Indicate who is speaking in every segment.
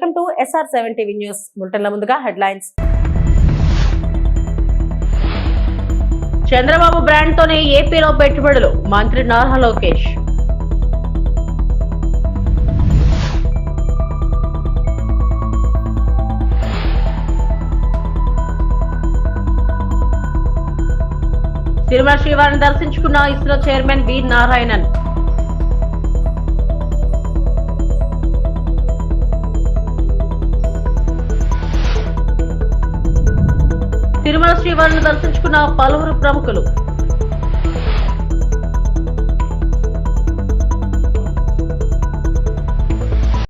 Speaker 1: Welcome to SR7 TV news బులెటిన్ల ముందుగా headlines. Chandrababu brand తోనే ఏపీలో పెట్టుబడులు, మంత్రి నారా లోకేష్. తిరుమల శ్రీవారిని దర్శించుకున్న ఇస్రో చైర్మన్ వి నారాయణన్. తిరుమల శ్రీవారిని దర్శించుకున్న పలువురు ప్రముఖులు.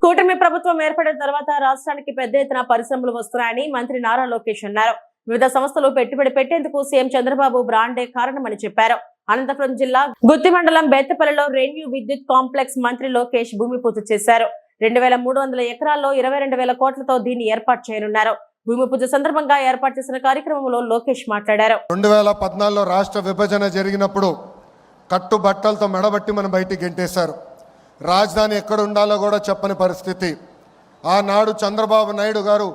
Speaker 1: కూటమి ప్రభుత్వం ఏర్పడిన తర్వాత రాష్ట్రానికి పెద్ద ఎత్తున పరిశ్రమలు వస్తున్నాయని మంత్రి నారా లోకేష్ అన్నారు. వివిధ సంస్థలు పెట్టుబడి పెట్టేందుకు సీఎం చంద్రబాబు బ్రాండే కారణమని చెప్పారు. అనంతపురం జిల్లా గుత్తి మండలం బేత్తపల్లిలో రెన్యూ విద్యుత్ కాంప్లెక్స్ మంత్రి లోకేష్ భూమి పూజ చేశారు. 2300 ఎకరాల్లో 22,000 కోట్లతో దీన్ని ఏర్పాటు చేయనున్నారు. భూమి పూజ సందర్భంగా ఏర్పాటు చేసిన కార్యక్రమంలో లోకేష్ మాట్లాడారు.
Speaker 2: 2014లో రాష్ట్ర విభజన జరిగినప్పుడు కట్టుబట్టలతో మెడబట్టి మనం బయటికి గెంటేశారు. రాజధాని ఎక్కడ ఉండాలో కూడా చెప్పని పరిస్థితి. ఆనాడు చంద్రబాబు నాయుడు గారు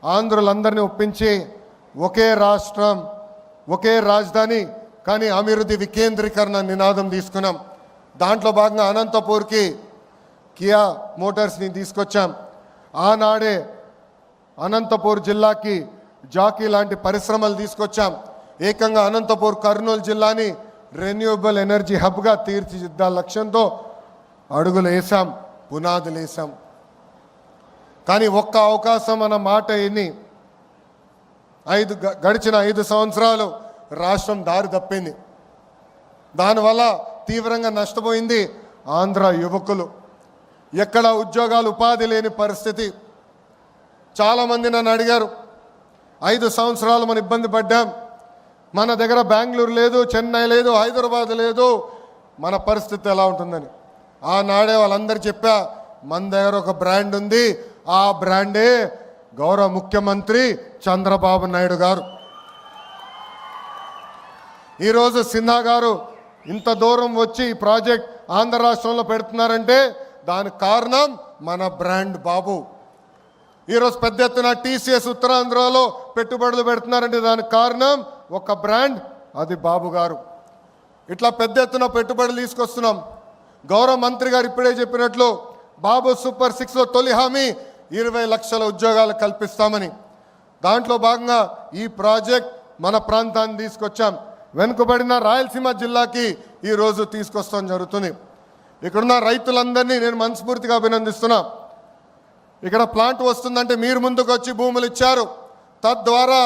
Speaker 2: ఆంధ్రులందరినీ ఒప్పించి ఒకే రాష్ట్రం ఒకే రాజధాని కానీ అభివృద్ధి వికేంద్రీకరణ నినాదం తీసుకున్నాం. దాంట్లో భాగంగా అనంతపూర్కి కియా మోటార్స్ని తీసుకొచ్చాం. ఆనాడే అనంతపూర్ జిల్లాకి జాకీ లాంటి పరిశ్రమలు తీసుకొచ్చాం. ఏకంగా అనంతపూర్ కర్నూలు జిల్లాని రెన్యూవబుల్ ఎనర్జీ హబ్గా తీర్చిదిద్దాల లక్ష్యంతో అడుగులు వేసాం, పునాదులు వేసాం. కానీ ఒక్క అవకాశం అన్న మాట ఎన్ని గడిచిన 5 సంవత్సరాలు రాష్ట్రం దారి తప్పింది. దానివల్ల తీవ్రంగా నష్టపోయింది ఆంధ్ర యువకులు. ఎక్కడ ఉద్యోగాలు ఉపాధి లేని పరిస్థితి. చాలామంది నన్ను అడిగారు, 5 సంవత్సరాలు మనం ఇబ్బంది పడ్డాం, మన దగ్గర బెంగళూరు లేదు, చెన్నై లేదు, హైదరాబాద్ లేదు, మన పరిస్థితి ఎలా ఉంటుందని. ఆనాడే వాళ్ళందరూ చెప్పా, మన దగ్గర ఒక బ్రాండ్ ఉంది, ఆ బ్రాండే గౌరవ ముఖ్యమంత్రి చంద్రబాబు నాయుడు గారు. ఈరోజు సిన్హా గారు ఇంత దూరం వచ్చి ఈ ప్రాజెక్ట్ ఆంధ్ర రాష్ట్రంలో పెడుతున్నారంటే దానికి కారణం మన బ్రాండ్ బాబు. ఈరోజు పెద్ద ఎత్తున TCS ఉత్తరాంధ్రలో పెట్టుబడులు పెడుతున్నారంటే దానికి కారణం ఒక బ్రాండ్, అది బాబు గారు. ఇట్లా పెద్ద ఎత్తున పెట్టుబడులు తీసుకొస్తున్నాం. గౌరవ మంత్రి గారు ఇప్పుడే చెప్పినట్లు బాబు సూపర్ 6లో తొలి హామీ 20 లక్షల ఉద్యోగాలు కల్పిస్తామని. దాంట్లో భాగంగా ఈ ప్రాజెక్ట్ మన ప్రాంతాన్ని తీసుకొచ్చాం. వెనుకబడిన రాయలసీమ జిల్లాకి ఈరోజు తీసుకొస్తాం జరుగుతుంది. ఇక్కడున్న రైతులందరినీ నేను మనస్ఫూర్తిగా అభినందిస్తున్నా. ఇక్కడ ప్లాంట్ వస్తుందంటే మీరు ముందుకు వచ్చి భూములు ఇచ్చారు. తద్వారా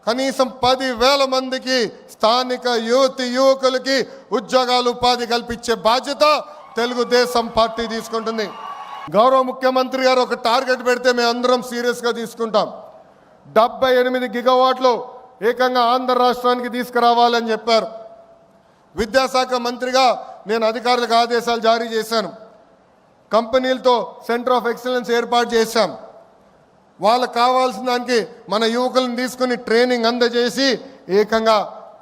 Speaker 2: కనీసం 10,000 మందికి స్థానిక యువకులకి ఉద్యోగాలు ఉపాధి కల్పించే బాధ్యత తెలుగుదేశం పార్టీ తీసుకుంటుంది. గౌరవ ముఖ్యమంత్రి గారు ఒక టార్గెట్ పెడితే మేము అందరం సీరియస్గా తీసుకుంటాం. 78 గిగావాట్లు ఏకంగా ఆంధ్ర రాష్ట్రానికి తీసుకురావాలని చెప్పారు. విద్యాశాఖ మంత్రిగా నేను అధికారులకు ఆదేశాలు జారీ చేశాను. కంపెనీలతో సెంటర్ ఆఫ్ ఎక్సలెన్స్ ఏర్పాటు చేశాం. వాళ్ళకు కావాల్సిన దానికి మన యువకులను తీసుకుని ట్రైనింగ్ అందజేసి ఏకంగా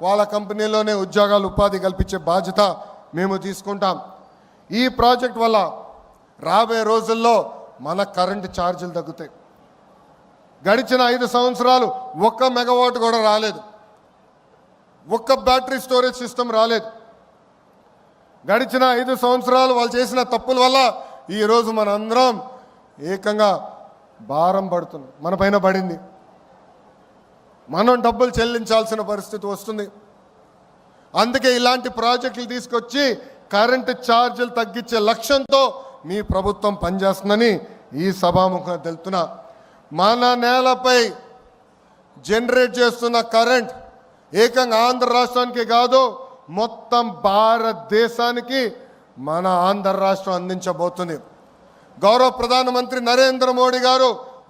Speaker 2: వాళ్ళ కంపెనీలోనే ఉద్యోగాలు ఉపాధి కల్పించే బాధ్యత మేము తీసుకుంటాం. ఈ ప్రాజెక్ట్ వల్ల రాబోయే రోజుల్లో మన కరెంటు ఛార్జీలు తగ్గుతాయి. గడిచిన 5 సంవత్సరాలు 1 మెగావాట్ కూడా రాలేదు, 1 బ్యాటరీ స్టోరేజ్ సిస్టమ్ రాలేదు. గడిచిన 5 సంవత్సరాలు వాళ్ళు చేసిన తప్పుల వల్ల ఈరోజు మనందరం ఏకంగా భారం పడుతుంది, మన పైన పడింది. మనం డబ్బులు చెల్లించాల్సిన పరిస్థితి వస్తుంది. అందుకే ఇలాంటి ప్రాజెక్టులు తీసుకొచ్చి కరెంటు ఛార్జీలు తగ్గించే లక్ష్యంతో మీ ప్రభుత్వం పనిచేస్తుందని ఈ సభాముఖంగా తెలుపుతున్నా. మన నేలపై జనరేట్ చేస్తున్న కరెంట్ ఏకంగా ఆంధ్ర రాష్ట్రానికి కాదు, మొత్తం భారతదేశానికి మన ఆంధ్ర రాష్ట్రం అందించబోతుంది. గౌరవ ప్రధానమంత్రి నరేంద్ర మోడీ గారు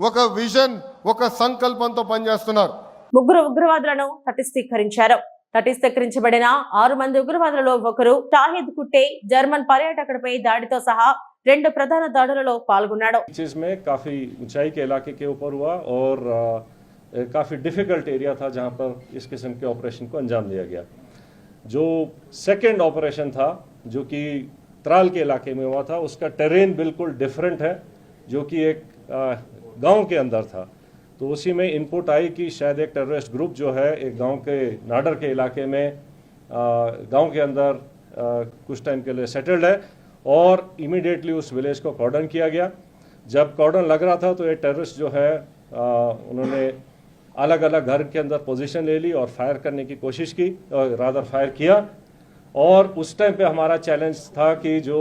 Speaker 2: ఒక విజన్, ఒక సంకల్పంతో పనిచేస్తున్నారు.
Speaker 1: 3 ఉగ్రవాదులను తటిస్థీకరించారు. తటిస్థీకరించబడిన 6 మంది ఉగ్రవాదులలో ఒకరు షాహిద్ కుట్టే జర్మన్ పర్యాటకుడిపై దాడితో సహా 2 ప్రధాన దాడులలో పాల్గొన్నాడు.
Speaker 3: इसमें काफी ऊंचाई के इलाके के ऊपर हुआ और काफी डिफिकल्ट एरिया था जहां पर इस किस्म के ऑपरेशन को अंजाम दिया गया. जो सेकंड ऑपरेशन था जो कि त्राल के इलाके में हुआ था, उसका टेरेन बिल्कुल डिफरेंट है, जो कि एक गांव के अंदर था। तो उसी में इनपुट आई कि शायद एक टेररिस्ट ग्रुप जो है एक गांव के नाडर के इलाके में गांव के अंदर कुछ टाइम के लिए सेटल्ड है और इमीडिएटली उस विलेज को कॉर्डन किया गया। जब कॉर्डन लग रहा था तो ये टेररिस्ट जो है उन्होंने अलग अलग घर के अंदर पोजीशन ले ली और फायर करने की कोशिश की, रादर फायर किया। और उस टाइम पे हमारा चैलेंज था कि जो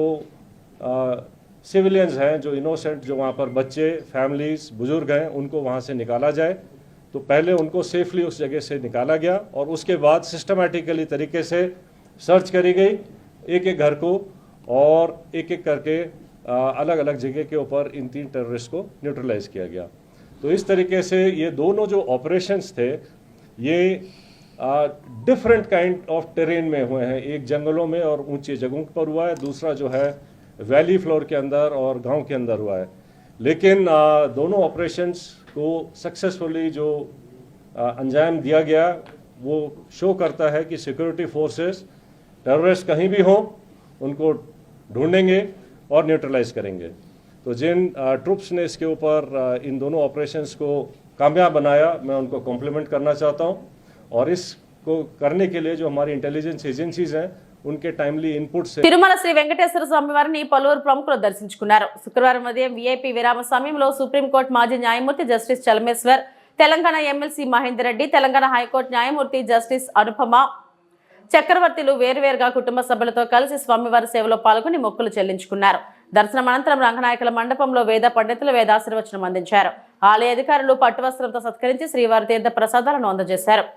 Speaker 3: सिविलियंस हैं, जो इनोसेंट, जो वहाँ पर बच्चे, फैमिलीज, बुजुर्ग हैं, उनको वहाँ से निकाला जाए। तो पहले उनको सेफली उस जगह से निकाला गया और उसके बाद सिस्टमेटिकली तरीके से सर्च करी गई एक एक घर को और एक एक करके अलग अलग जगह के ऊपर इन 3 टेररिस्ट को न्यूट्रलाइज किया गया। तो इस तरीके से ये दोनों जो ऑपरेशंस थे ये डिफरेंट काइंड ऑफ टेरेन में हुए हैं। एक जंगलों में और ऊंची जगहों पर हुआ है, दूसरा जो है वैली फ्लोर के अंदर और गांव के अंदर हुआ है। लेकिन दोनों ऑपरेशंस को सक्सेसफुली जो अंजाम दिया गया वो शो करता है कि सिक्योरिटी फोर्सेस टेररिस्ट कहीं भी हों उनको ढूंढेंगे और न्यूट्रलाइज करेंगे। तो जिन ट्रुप्स ने इसके ऊपर इन दोनों ऑपरेशंस को कामयाब बनाया, मैं उनको कॉम्प्लीमेंट करना चाहता हूं। और इसको करने के लिए जो हमारी इंटेलिजेंस एजेंसीज हैं उनके టైమ్లీ ఇన్పుట్స్
Speaker 1: తిరుమల శ్రీ వెంకటేశ్వర స్వామి వారిని పలువురు ప్రముఖులు దర్శించుకున్నారు. శుక్రవారం ఉదయం వీఐపీ విరామ సమయంలో సుప్రీంకోర్టు మాజీ న్యాయమూర్తి justice Chelameswar, Telangana MLC Mahender Reddy, Telangana high court న్యాయమూర్తి జస్టిస్ అనుపమ చక్రవర్తిలు వేరువేరుగా కుటుంబ సభ్యులతో కలిసి స్వామివారి సేవలో పాల్గొని మొక్కులు చెల్లించుకున్నారు. దర్శనం అనంతరం రంగనాయకుల మండపంలో వేద పండితులు వేదాశీర్వచనం అందించారు. ఆలయ అధికారులు పట్టువస్త్రంతో సత్కరించి శ్రీవారి తీర్థ ప్రసాదాలను అందజేశారు.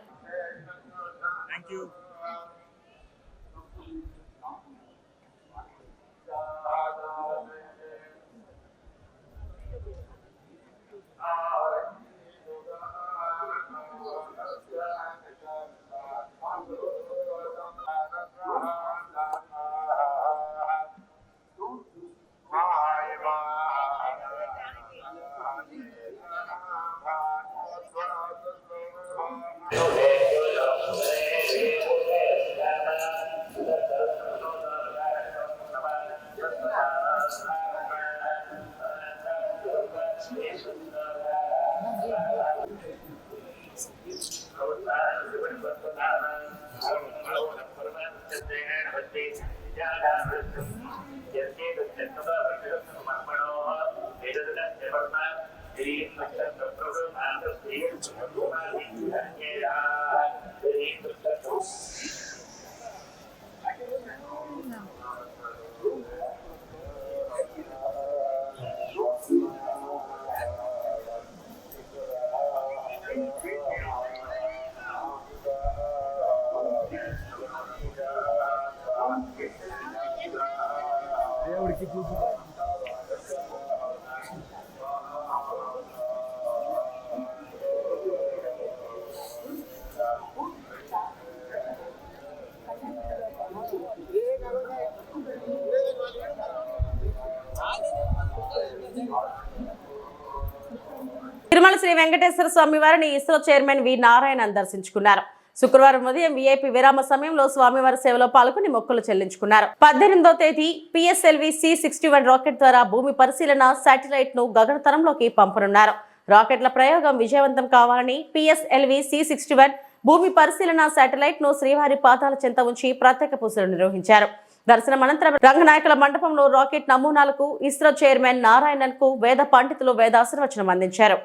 Speaker 1: తిరుమల శ్రీ వెంకటేశ్వర స్వామి వారిని ఇస్రో చైర్మన్ వి నారాయణన్ దర్శించుకున్నారు. శుక్రవారం ఉదయం వీఐపీ విరామ సమయంలో స్వామివారి సేవలో పాల్గొని మొక్కులు చెల్లించుకున్నారు. 18వ తేదీ PSLV C61 రాకెట్ ద్వారా భూమి పరిశీలన శాటిలైట్ ను గగనతలంలోకి పంపనున్నారు. రాకెట్ల ప్రయోగం విజయవంతం కావాలని PSLV C61 భూమి పరిశీలన శాటిలైట్ ను శ్రీవారి పాదాల చెంత ఉంచి ప్రత్యేక పూజలు నిర్వహించారు. దర్శనం అనంతరం రంగనాయకుల మండపంలో రాకెట్ నమూనాలకు ఇస్రో చైర్మన్ నారాయణన్ కు వేద పండితులు వేదాశీర్వచనం అందించారు.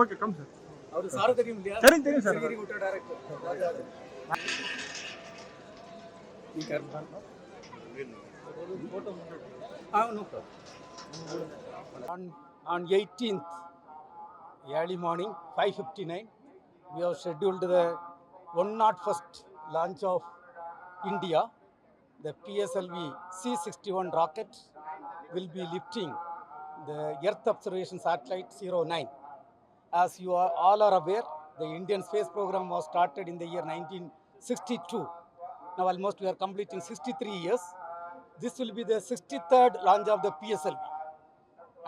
Speaker 4: Okay, come sir. और सारे तरीम लिया तेरी सर गिरी उठा डायरेक्ट ये कर photo no on 18th early morning 5:59 we have scheduled the 101st launch of India. The PSLV C61 rocket will be lifting the Earth Observation Satellite 09. As you are all are aware, the Indian space program was started in the year 1962. Now almost we are completing 63 years. This will be the 63rd launch of the PSLV.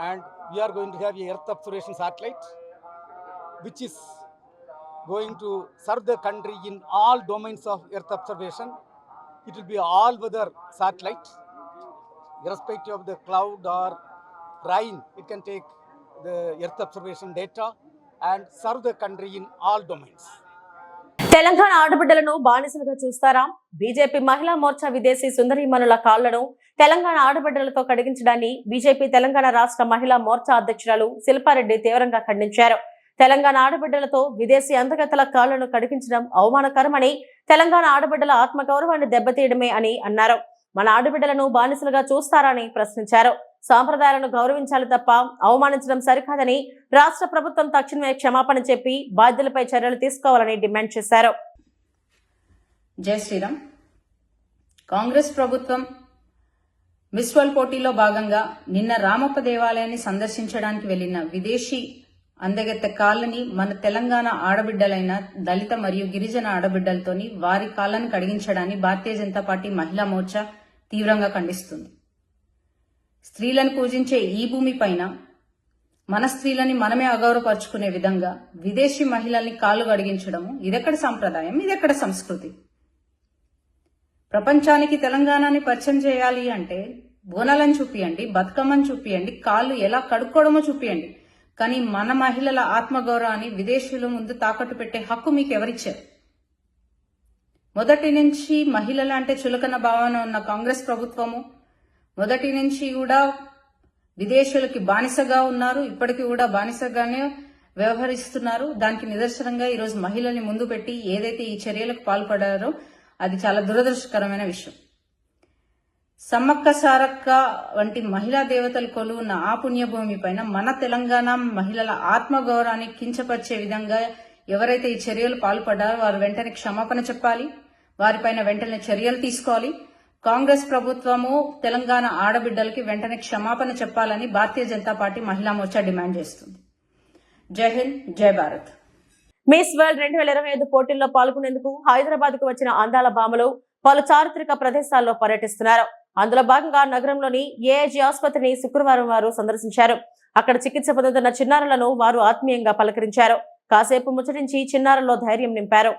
Speaker 4: And we are going to have a Earth Observation Satellite, which is going to serve the country in all domains of Earth observation. It will be all-weather satellite, irrespective of the cloud or rain. It can take the Earth observation data and serve the country in all domains.
Speaker 1: Telangana ఆడబిడ్డలను బానిసలుగా చూస్తారా? BJP Mahila Morcha విదేశీ సుందరీమణుల కాళ్లను తెలంగాణ ఆడబిడ్డలతో కడిగించడాన్ని BJP Telangana రాష్ట్ర మహిళా మోర్చా అధ్యక్షురాలు శిల్పారెడ్డి తీవ్రంగా ఖండించారు. తెలంగాణ ఆడబిడ్డలతో విదేశీ అందగత్తల కాళ్లను కడిగించడం అవమానకరమని, తెలంగాణ ఆడబిడ్డల ఆత్మగౌరవాన్ని దెబ్బతీయడమే అని అన్నారు. మన ఆడబిడ్డలను బానిసలుగా చూస్తారని ప్రశ్నించారు. సాంప్రదాయాలను గౌరవించాలి తప్ప అవమానించడం సరికాదని, రాష్ట్ర ప్రభుత్వం తక్షణమే క్షమాపణ చెప్పి బాధ్యులపై చర్యలు తీసుకోవాలని డిమాండ్ చేశారు.
Speaker 5: జై శ్రీరామ్. కాంగ్రెస్ ప్రభుత్వం మిస్ వరల్డ్ పోటీలో భాగంగా నిన్న రామప్ప దేవాలయాన్ని సందర్శించడానికి వెళ్లిన విదేశీ అందగత్తె కాళ్ళని మన తెలంగాణ ఆడబిడ్డలైన దళిత మరియు గిరిజన ఆడబిడ్డలతోని వారి కాళ్ళను కడిగించడాన్ని భారతీయ జనతా పార్టీ మహిళా మోర్చా తీవ్రంగా ఖండిస్తుంది. స్త్రీలను పూజించే ఈ భూమి పైన మన స్త్రీలని మనమే అగౌరవపరుచుకునే విధంగా విదేశీ మహిళల్ని కాళ్ళు కడిగించడము ఇదెక్కడ సంప్రదాయం, ఇదెక్కడ సంస్కృతి? ప్రపంచానికి తెలంగాణని పరిచయం చేయాలి అంటే బోనాలను చూపియండి, బతుకమ్మను చూపియండి, కాళ్ళు ఎలా కడుక్కోవడమో చూపియండి. కానీ మన మహిళల ఆత్మగౌరవాన్ని విదేశీయుల ముందు తాకట్టు పెట్టే హక్కు మీకు ఎవరిచ్చారు? మొదటి నుంచి మహిళల అంటే చులకన భావన ఉన్న కాంగ్రెస్ ప్రభుత్వము మొదటి నుంచి కూడా విదేశీయులకి బానిసగా ఉన్నారు, ఇప్పటికీ కూడా బానిసగానే వ్యవహరిస్తున్నారు. దానికి నిదర్శనంగా ఈరోజు మహిళల్ని ముందు పెట్టి ఏదైతే ఈ చర్యలకు పాల్పడారో అది చాలా దురదృష్టకరమైన విషయం. సమ్మక్క సారక్క వంటి మహిళా దేవతలు కొలువున్న ఆ పుణ్యభూమి పైన మన తెలంగాణ మహిళల ఆత్మగౌరవాన్ని కించపరిచే విధంగా ఎవరైతే ఈ చర్యలు పాల్పడ్డారో వారు వెంటనే క్షమాపణ చెప్పాలి, వారిపైన వెంటనే చర్యలు తీసుకోవాలి. కాంగ్రెస్ ప్రభుత్వము తెలంగాణ ఆడబిడ్డలకి వెంటనే క్షమాపణ చెప్పాలని భారతీయ జనతా పార్టీ మహిళా మోర్చా డిమాండ్ చేస్తుంది. జై హింద్, జై భారత్.
Speaker 1: మిస్ వరల్డ్ 2025 పోటీల్లో పాల్గొనేందుకు హైదరాబాద్ కు వచ్చిన అందాల భామలు పలు చారిత్రక ప్రదేశాల్లో పర్యటిస్తున్నారు. అందులో భాగంగా నగరంలోని ఏఐజీ ఆసుపత్రిని శుక్రవారం వారు సందర్శించారు. అక్కడ చికిత్స పొందుతున్న చిన్నారులను వారు ఆత్మీయంగా పలకరించారు. కాసేపు ముచ్చటించి చిన్నారుల్లో ధైర్యం నింపారు.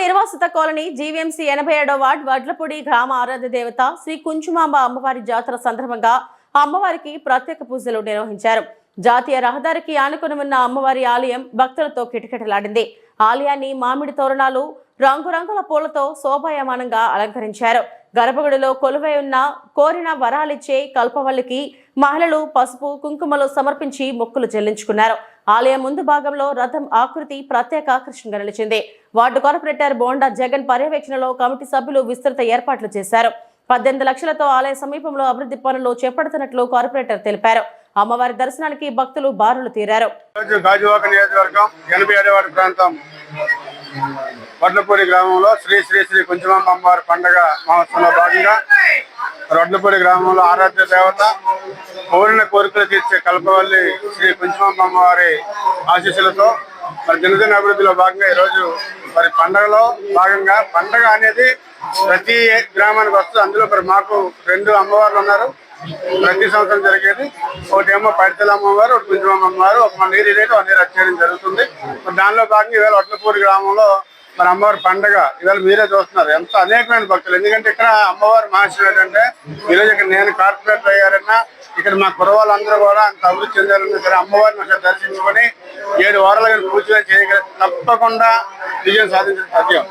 Speaker 1: నిర్వాసిత కాలనీ జీవీఎంసీ 87వ వార్డ్ వడ్లపూడి గ్రామ ఆరాధ్య దేవత శ్రీ కుంచుమాంబ అమ్మవారి జాతర సందర్భంగా అమ్మవారికి ప్రత్యేక పూజలు నిర్వహించారు. జాతీయ రహదారికి ఆనుకుని ఉన్న అమ్మవారి ఆలయం భక్తులతో కిటకిటలాడింది. ఆలయాన్ని మామిడి తోరణాలు, రంగురంగుల పూలతో శోభాయమానంగా అలంకరించారు. గర్భగుడిలో కొలువై ఉన్న కోరిన వరాలిచ్చే కల్పవల్లికి మహిళలు పసుపు కుంకుమలు సమర్పించి మొక్కులు చెల్లించుకున్నారు. ఆలయం ముందు భాగంలో రథం ఆకృతి ప్రత్యేక ఆకర్షణగా నిలిచింది. వార్డు కార్పొరేటర్ బోండా జగన్ పర్యవేక్షణలో కమిటీ సభ్యులు విస్తృత ఏర్పాట్లు చేశారు. 18 లక్షలతో ఆలయ సమీపంలో అభివృద్ధి పనులు చేపడుతున్నట్లు కార్పొరేటర్ తెలిపారు. అమ్మవారి దర్శనానికి భక్తులు బారులు తీరారు.
Speaker 6: గాజువాక నియోజకవర్గం 87వ వార్డు ప్రాంతం వడ్లపూడి గ్రామంలో శ్రీ శ్రీ శ్రీ కుంచమాంబ అమ్మవారి పండుగ మహోత్సవంలో భాగంగా వడ్లపూడి గ్రామంలో ఆరాధ్య దేవత కోరిన కోరికలు తీర్చే కల్పవల్లి శ్రీ కుంచమాంబ అమ్మవారి ఆశీస్సులతో మరి దినదిన అభివృద్ధిలో భాగంగా ఈరోజు మరి పండుగలో భాగంగా పండుగ అనేది ప్రతి గ్రామానికి వస్తుంది. అందులో మరి మాకు 2 అమ్మవార్లు ఉన్నారు. ప్రతి సంవత్సరం జరిగేది ఒకటేమో పైడితల అమ్మవారు, ఒకటి కుంచమాంబ అమ్మవారు, ఒక నీరు రేటు ఒక నీరు వచ్చేయడం జరుగుతుంది. మరి దానిలో భాగంగా ఈవేళ వడ్లపూడి గ్రామంలో మరి అమ్మవారి పండుగ ఇవాళ మీరే చూస్తున్నారు. ఎంత అనేకమైన భక్తులు. ఎందుకంటే ఇక్కడ అమ్మవారి మహర్షి ఏంటంటే ఈరోజు ఇక్కడ నేను కార్పొరేటర్ అయ్యారన్నా ఇక్కడ మా కురవాళ్ళందరూ కూడా అంత అభివృద్ధి చెందాలన్నా సరే అమ్మవారిని ఒకసారి దర్శించుకొని 7 వారాలు కానీ పూజ చేయగలిగితే తప్పకుండా విజయం సాధించడం సాధ్యం.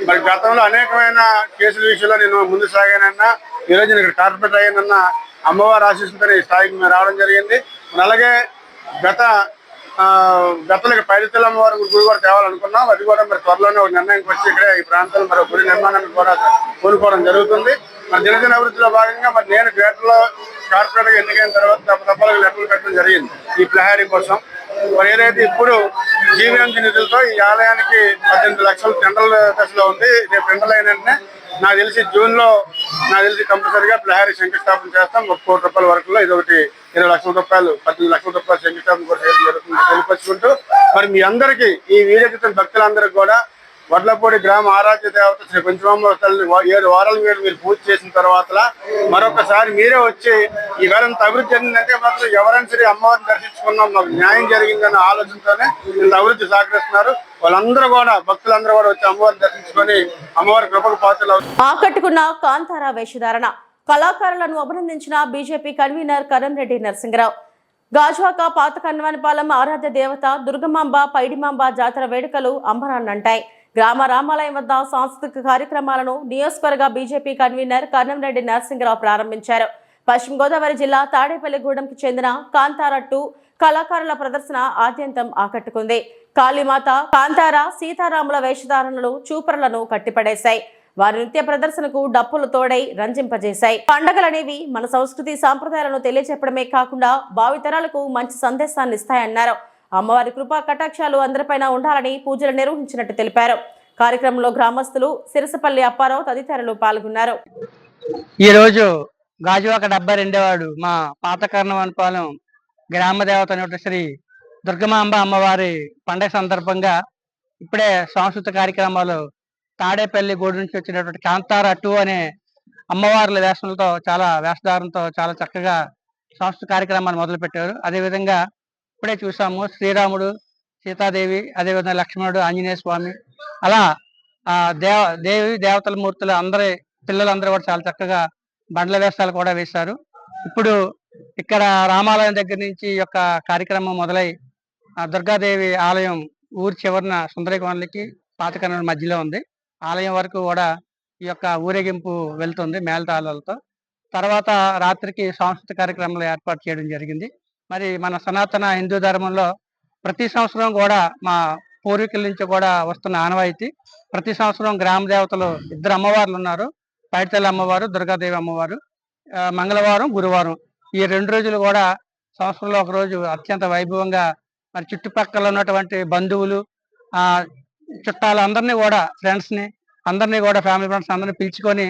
Speaker 6: మరి గతంలో అనేకమైన కేసుల విషయంలో నేను ముందు సాగానన్నా ఈరోజు నేను ఇక్కడ కార్పొరేటర్ అయ్యానన్నా అమ్మవారి ఆశీస్సులతో ఈ స్థాయికి మేము రావడం జరిగింది. అలాగే గతంలో పైడితల అమ్మవారి గుడి కూడా తేవాలనుకున్నాం. అది కూడా మరి త్వరలోనే ఒక నిర్ణయానికి వచ్చి ఇక్కడ ఈ ప్రాంతంలో మరి గుడి నిర్మాణానికి కూడా కోరుకోవడం జరుగుతుంది. మరి దినదిన అభివృద్ధిలో భాగంగా మరి నేను గ్రేటర్లో కార్పొరేటర్గా ఎన్నికైన తర్వాత తప్పతప్పలుగా లెక్కలు పెట్టడం జరిగింది ఈ ప్రహారీ కోసం. మరి ఏదైతే ఇప్పుడు జీవీఎంసీ నిధులతో ఈ ఆలయానికి 18 లక్షలు టెండర్ల దశలో ఉంది. రేపు టెండర్లు అయిన వెంటనే నాకు తెలిసి జూన్లో కంపల్సరీగా ప్రహారీ శంకుస్థాపన చేస్తాం. 1 కోటి రూపాయల వరకులో ఇది ఒకటి 20 లక్షల రూపాయలు 18 లక్షల రూపాయలు శంకుస్థాపన కూడా చేయడం జరుగుతుంది తెలియపరుచుకుంటూ మరి మీ అందరికీ ఈ వీడియో భక్తులందరికీ కూడా వడ్లపూడి గ్రామ ఆరాధ్య దేవత శ్రీ కుంచమాంబ తల్లిని 7 వారాల మీరు పూజ చేసిన తర్వాత మరొకసారి మీరే వచ్చి ఈ వేళంత అభివృద్ధి చెందిందంటే మాత్రం ఎవరైనా సరే అమ్మవారిని దర్శించుకున్నాం మాకు న్యాయం జరిగిందన్న ఆలోచనతోనే ఇంత అభివృద్ధి సహకరిస్తున్నారు. వాళ్ళందరూ కూడా భక్తులందరూ కూడా వచ్చి అమ్మవారిని దర్శించుకొని అమ్మవారి కృపకు పాత్రలు
Speaker 1: ఆకట్టుకున్న కాంతారా వేషధారణ కళాకారులను అభినందించిన బీజేపీ కన్వీనర్ కరణ్రెడ్డి నరసింగరావు. గాజువాక పాత కన్వానిపాలెం ఆరాధ్య దేవత దుర్గమాంబ పైడిమాంబ జాతర వేడుకలు అంబరాన్నంటాయి. గ్రామ రామాలయం వద్ద సాంస్కృతిక కార్యక్రమాలను నియోజకవర్గ బీజేపీ కన్వీనర్ కరణంరెడ్డి నరసింగరావు ప్రారంభించారు. పశ్చిమ గోదావరి జిల్లా తాడేపల్లిగూడెంకు చెందిన కాంతారా 2 కళాకారుల ప్రదర్శన ఆద్యంతం ఆకట్టుకుంది. కాళీమాత, కాంతారా, సీతారాముల వేషధారణలు చూపరులను కట్టిపడేశాయి. వారి నృత్య ప్రదర్శనకు డప్పులు తోడై రంజింపజేశాయి. పండగలనేవి మన సంస్కృతి సాంప్రదాయాలను తెలియజెప్పడమే కాకుండా భావితరాలకు మంచి సందేశాన్ని ఇస్తాయన్నారు. అమ్మవారి కృపా కటాక్షాలు అందరిపైన ఉండాలని పూజలు నిర్వహించినట్టు తెలిపారు. కార్యక్రమంలో గ్రామస్తులు సిరసపల్లి అప్పారావు తదితరులు పాల్గొన్నారు.
Speaker 7: ఈ రోజు గాజువాక 72వ వార్డు మా పాత కర్ణవనపాలెం గ్రామ దేవత శ్రీ దుర్గమాంబ అమ్మవారి పండుగ సందర్భంగా ఇప్పుడే సాంస్కృతిక కార్యక్రమాలు తాడేపల్లి గూడు నుంచి వచ్చినటువంటి కాంతారా 2 అనే అమ్మవార్ల వేషంతో వేషధారంతో చాలా చక్కగా సాంస్కృతిక కార్యక్రమాన్ని మొదలుపెట్టారు. అదేవిధంగా ఇప్పుడే చూసాము శ్రీరాముడు, సీతాదేవి, అదేవిధంగా లక్ష్మణుడు, ఆంజనేయ స్వామి, అలా దేవతల మూర్తులు పిల్లలందరూ కూడా చాలా చక్కగా బండ్ల వేషాలు కూడా వేశారు. ఇప్పుడు ఇక్కడ రామాలయం దగ్గర నుంచి ఈ యొక్క కార్యక్రమం మొదలై దుర్గాదేవి ఆలయం ఊరి చివరిన సుందరీకోనలకి పాతకర్ణ మధ్యలో ఉంది. ఆలయం వరకు కూడా ఈ యొక్క ఊరేగింపు వెళ్తుంది మేళతాళాలతో. తర్వాత రాత్రికి సాంస్కృతిక కార్యక్రమాలు ఏర్పాటు చేయడం జరిగింది. మరి మన సనాతన హిందూ ధర్మంలో ప్రతి సంవత్సరం కూడా మా పూర్వీకుల నుంచి కూడా వస్తున్న ఆనవాయితీ ప్రతి సంవత్సరం గ్రామ దేవతలు 2 అమ్మవార్లు ఉన్నారు. పైడితల్లి అమ్మవారు, దుర్గాదేవి అమ్మవారు. మంగళవారం, గురువారం ఈ 2 రోజులు కూడా సంవత్సరంలో ఒక రోజు అత్యంత వైభవంగా మరి చుట్టుపక్కల ఉన్నటువంటి బంధువులు, చుట్టాలందరినీ కూడా ఫ్రెండ్స్ని అందరినీ కూడా ఫ్యామిలీ ఫ్రెండ్స్ అందరినీ పిలుచుకొని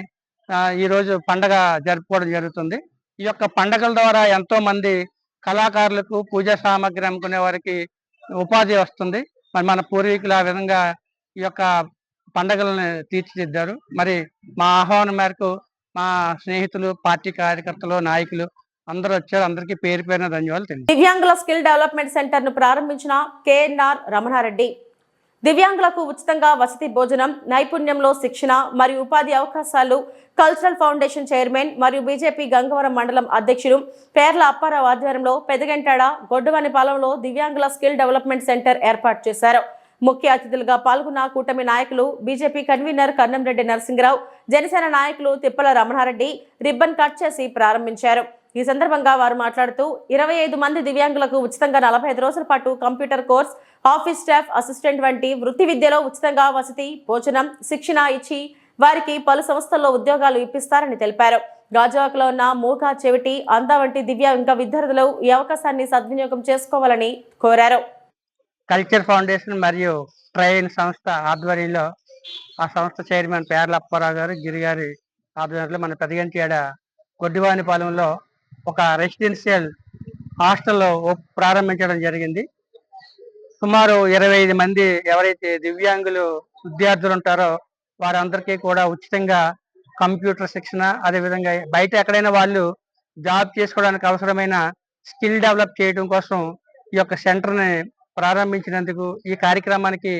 Speaker 7: ఈ రోజు పండగ జరుపుకోవడం జరుగుతుంది. ఈ యొక్క పండగల ద్వారా ఎంతో మంది కళాకారులకు పూజా సామాగ్రి అమ్ముకునే వారికి ఉపాధి వస్తుంది. మరి మన పూర్వీకులు ఆ విధంగా ఈ యొక్క పండగలను తీర్చిదిద్దారు. మరి మా ఆహ్వానం మేరకు మా స్నేహితులు, పార్టీ కార్యకర్తలు, నాయకులు అందరూ వచ్చారు. అందరికీ పేరు పేరున ధన్యవాదాలు తెలియజేస్తున్నాను.
Speaker 1: దివ్యాంగుల స్కిల్ డెవలప్మెంట్ సెంటర్ ను ప్రారంభించిన కేఎన్ఆర్ రమణారెడ్డి దివ్యాంగులకు ఉచితంగా వసతి భోజనం, నైపుణ్యంలో శిక్షణ మరియు ఉపాధి అవకాశాలు కల్చరల్ ఫౌండేషన్ చైర్మన్ మరియు బీజేపీ గంగవరం మండలం అధ్యక్షులు పేర్ల అప్పారావు ఆధ్వర్యంలో పెదగంటాడ గొడ్డువానిపాలెంలో దివ్యాంగుల స్కిల్ డెవలప్మెంట్ సెంటర్ ఏర్పాటు చేశారు. ముఖ్య అతిథులుగా పాల్గొన్న కూటమి నాయకులు బీజేపీ కన్వీనర్ కరణంరెడ్డి నరసింగరావు, జనసేన నాయకులు తిప్పల రమణారెడ్డి రిబ్బన్ కట్ చేసి ప్రారంభించారు. ఈ సందర్భంగా వారు మాట్లాడుతూ 25 మంది దివ్యాంగులకు ఉచితంగా 45 రోజుల పాటు computer course, office staff, assistant వంటి వృత్తి విద్యలో ఉచితంగా వసతి, భోజనం, శిక్షణ ఇచ్చి వారికి పలు సంస్థల్లో ఉద్యోగాలు ఇప్పిస్తారని తెలిపారు. గాజువాకలో ఉన్న మూగ, చెవిటి, అంధ వంటి దివ్యాంగ విద్యార్థులు ఈ అవకాశాన్ని సద్వినియోగం చేసుకోవాలని కోరారు.
Speaker 7: కల్చర్ ఫౌండేషన్ మరియు ట్రైన్ సంస్థ ఆధ్వర్యంలో ఆ సంస్థ చైర్మన్ పేర్ల అప్పారావు గారు, గిరి గారి ఆధ్వర్యంలో మన పెదగంటియాడ గొడ్డివానిపాలెంలో ఒక రెసిడెన్షియల్ హాస్టల్ ప్రారంభించడం జరిగింది. సుమారు 25 మంది ఎవరైతే దివ్యాంగులు విద్యార్థులు ఉంటారో వారందరికీ కూడా ఉచితంగా కంప్యూటర్ శిక్షణ, అదేవిధంగా బయట ఎక్కడైనా వాళ్ళు జాబ్ చేసుకోవడానికి అవసరమైన స్కిల్ డెవలప్ చేయడం కోసం ఈ యొక్క సెంటర్ని ప్రారంభించినందుకు ఈ కార్యక్రమానికి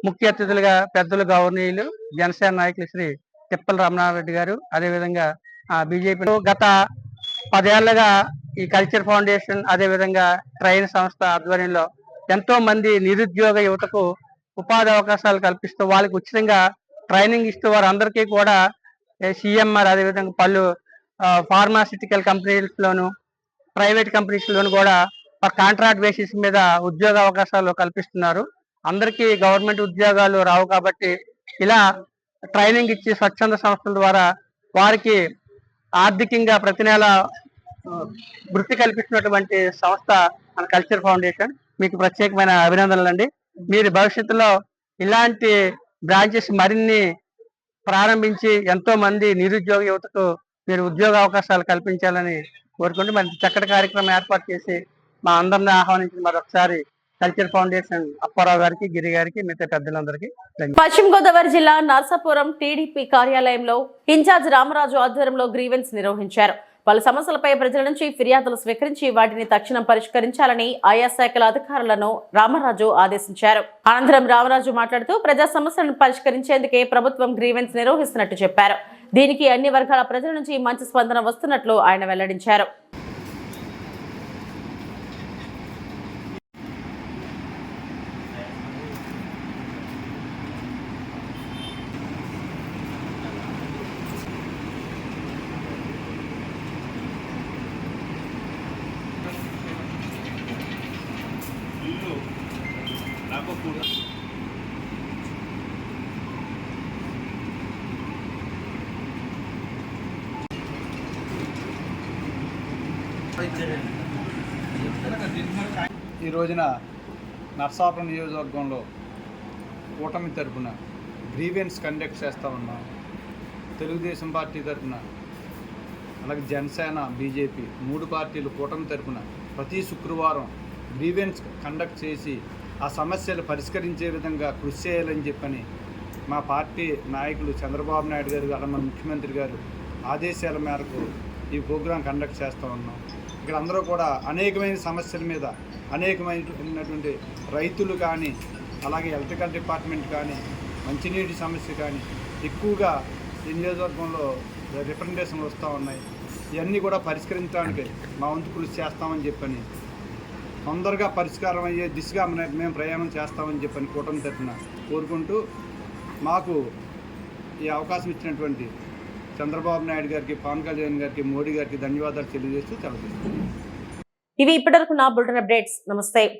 Speaker 7: ముఖ్య అతిథులుగా పెద్దలు గౌరవనీయులు జనసేన నాయకులు శ్రీ తిప్పల రమణారెడ్డి గారు, అదేవిధంగా బీజేపీ గత 10 ఏళ్లుగా ఈ కల్చర్ ఫౌండేషన్ అదేవిధంగా ట్రైన్ సంస్థ ఆధ్వర్యంలో ఎంతో మంది నిరుద్యోగ యువతకు ఉపాధి అవకాశాలు కల్పిస్తూ వాళ్ళకి ఉచితంగా ట్రైనింగ్ ఇస్తూ వారందరికీ కూడా సిఎంఆర్ అదేవిధంగా పలు ఫార్మాసిటికల్ కంపెనీస్లోను, ప్రైవేట్ కంపెనీస్లోను కూడా కాంట్రాక్ట్ బేసిస్ మీద ఉద్యోగ అవకాశాలు కల్పిస్తున్నారు. అందరికీ గవర్నమెంట్ ఉద్యోగాలు రావు కాబట్టి ఇలా ట్రైనింగ్ ఇచ్చి స్వచ్ఛంద సంస్థల ద్వారా వారికి ఆర్థికంగా ప్రతి నెల వృత్తి కల్పిస్తున్నటువంటి సంస్థ మన కల్చర్ ఫౌండేషన్. మీకు ప్రత్యేకమైన అభినందనలు అండి. మీరు భవిష్యత్తులో ఇలాంటి బ్రాంచెస్ మరిన్ని ప్రారంభించి ఎంతో మంది నిరుద్యోగ యువతకు మీరు ఉద్యోగ అవకాశాలు కల్పించాలని కోరుకుంటూ మరి చక్కటి కార్యక్రమం ఏర్పాటు చేసి మా అందరిని ఆహ్వానించిన మరొకసారి కల్చర్ ఫౌండేషన్ అప్పారావు గారికి, గిరి గారికి, మిగతా పెద్దలందరికీ.
Speaker 1: పశ్చిమ గోదావరి జిల్లా నర్సాపురం టీడీపీ కార్యాలయంలో ఇన్ఛార్జ్ రామరాజు ఆధ్వర్యంలో గ్రీవెన్స్ నిర్వహించారు. పలు సమస్యలపై ప్రజల నుంచి ఫిర్యాదులు స్వీకరించి వాటిని తక్షణం పరిష్కరించాలని ఆయా శాఖల అధికారులను రామరాజు ఆదేశించారు. అనంతరం రామరాజు మాట్లాడుతూ ప్రజా సమస్యలను పరిష్కరించేందుకే ప్రభుత్వం గ్రీవెన్స్ నిర్వహిస్తున్నట్టు చెప్పారు. దీనికి అన్ని వర్గాల ప్రజల నుంచి మంచి స్పందన వస్తున్నట్లు ఆయన వెల్లడించారు.
Speaker 8: ఈ రోజున నర్సాపురం నియోజకవర్గంలో కూటమి తరఫున గ్రీవెన్స్ కండక్ట్ చేస్తూ ఉన్నాం. తెలుగుదేశం పార్టీ తరఫున అలాగే జనసేన, బీజేపీ 3 పార్టీలు కూటమి తరఫున ప్రతి శుక్రవారం గ్రీవెన్స్ కండక్ట్ చేసి ఆ సమస్యలు పరిష్కరించే విధంగా కృషి చేయాలని చెప్పని మా పార్టీ నాయకులు చంద్రబాబు నాయుడు గారు, అలా మన ముఖ్యమంత్రి గారు ఆదేశాల మేరకు ఈ ప్రోగ్రాం కండక్ట్ చేస్తూ ఉన్నాం. ఇక్కడ అందరూ కూడా అనేకమైన సమస్యల మీద అనేకమైనటువంటి రైతులు కానీ, అలాగే ఎలక్ట్రికల్ డిపార్ట్మెంట్ కానీ, మంచినీటి సమస్య కానీ ఎక్కువగా ఈ నియోజకవర్గంలో రిప్రజెంటేషన్లు వస్తూ ఉన్నాయి. ఇవన్నీ కూడా పరిష్కరించడానికి మా వంతు కృషి చేస్తామని చెప్పని, తొందరగా పరిష్కారం అయ్యే దిశగా మేము ప్రయాణం చేస్తామని చెప్పని కూటమి తరఫున కోరుకుంటూ, మాకు ఈ అవకాశం ఇచ్చినటువంటి చంద్రబాబు నాయుడు గారికి, పవన్ కళ్యాణ్ గారికి, మోడీ గారికి ధన్యవాదాలు తెలియజేస్తూ సెలవు తీసుకుంటున్నాను.
Speaker 1: ఇవి ఇప్పటివరకు నా బులెటిన్ అప్డేట్స్. నమస్తే.